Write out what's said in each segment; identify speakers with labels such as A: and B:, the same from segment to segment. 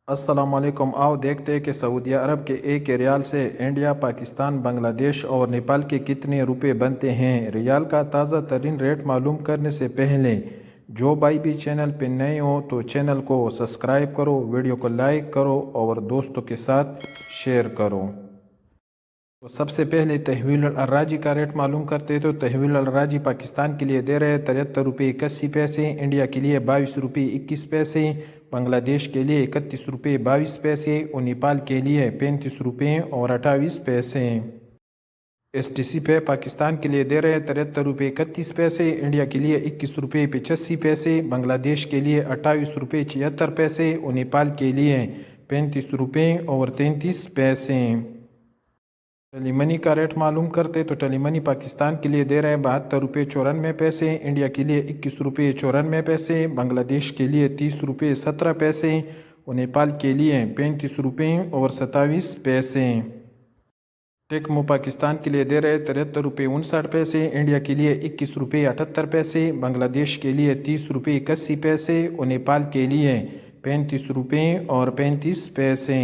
A: अस्सलाम वालेकुम। आओ देखते हैं कि सऊदी अरब के एक रियाल से इंडिया, पाकिस्तान, बांग्लादेश और नेपाल के कितने रुपए बनते हैं। रियाल का ताज़ा तरीन रेट मालूम करने से पहले जो भाई भी चैनल पे नए हो तो चैनल को सब्सक्राइब करो, वीडियो को लाइक करो और दोस्तों के साथ शेयर करो। तो सबसे पहले तहवील अल-अर्राजी का रेट मालूम करते हैं। तो तहवील अल-अर्राजी पाकिस्तान के लिए दे रहे हैं 73 रुपये 81 पैसे, इंडिया के लिए 22 रुपये 21 पैसे, बांग्लादेश के लिए 31 रुपये 22 पैसे और नेपाल के लिए 35 रुपये और 28 पैसे। STC पे पाकिस्तान के लिए दे रहे हैं 73 रुपये 31 पैसे, इंडिया के लिए 21 रुपये 85 पैसे, बांग्लादेश के लिए 28 रुपये 76 पैसे और नेपाल के लिए 35 रुपये और 33 पैसे। टेलीमनी का रेट मालूम करते तो टेलीमनी पाकिस्तान के लिए दे रहे हैं 72 रुपये 94 पैसे, इंडिया के लिए 21 रुपये 94 पैसे, बांग्लादेश के लिए 30 रुपये 17 पैसे और नेपाल के लिए 35 रुपये और 27 पैसे। टेक्मो पाकिस्तान के लिए दे रहे हैं 73 रुपये 59 पैसे, इंडिया के लिए 21 रुपये 78 पैसे, बांग्लादेश के लिए 30 रुपये 81 पैसे और नेपाल के लिए 35 रुपये और 35 पैसे।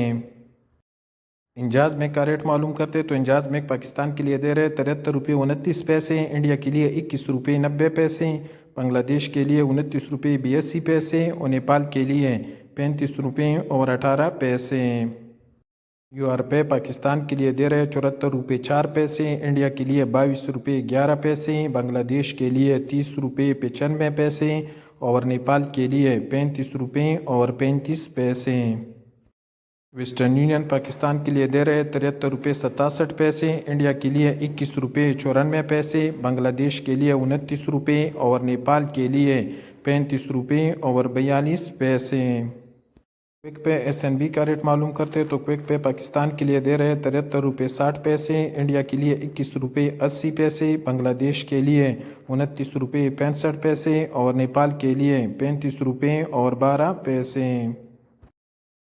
A: इंजाज मैग का रेट मालूम करते तो इंजाज मैग पाकिस्तान के लिए दे रहे 73 रुपये 29 पैसे, इंडिया के लिए 21 रुपये 90 पैसे, बांग्लादेश के लिए 29 रुपये 82 पैसे और नेपाल के लिए 35 रुपये और 18 पैसे। URP पाकिस्तान के लिए दे रहे 74 रुपये 4 पैसे, इंडिया के लिए 22 रुपये 11 पैसे, बांग्लादेश के लिए 30 रुपये 95 पैसे और नेपाल के लिए 35 रुपये और 35 पैसे। वेस्टर्न यूनियन पाकिस्तान के लिए दे रहे 73 रुपये 67 पैसे, इंडिया के लिए 21 रुपये 94 पैसे, बांग्लादेश के लिए 29 रुपये और नेपाल के लिए 35 रुपये और 42 पैसे। क्विक पे SNB का रेट मालूम करते तो क्विक पे पाकिस्तान के लिए दे रहे 73 रुपये 60 पैसे, इंडिया के लिए 21 रुपये 80 पैसे, बांग्लादेश के लिए 29 रुपये 65 पैसे और नेपाल के लिए 35 रुपये और 12 पैसे।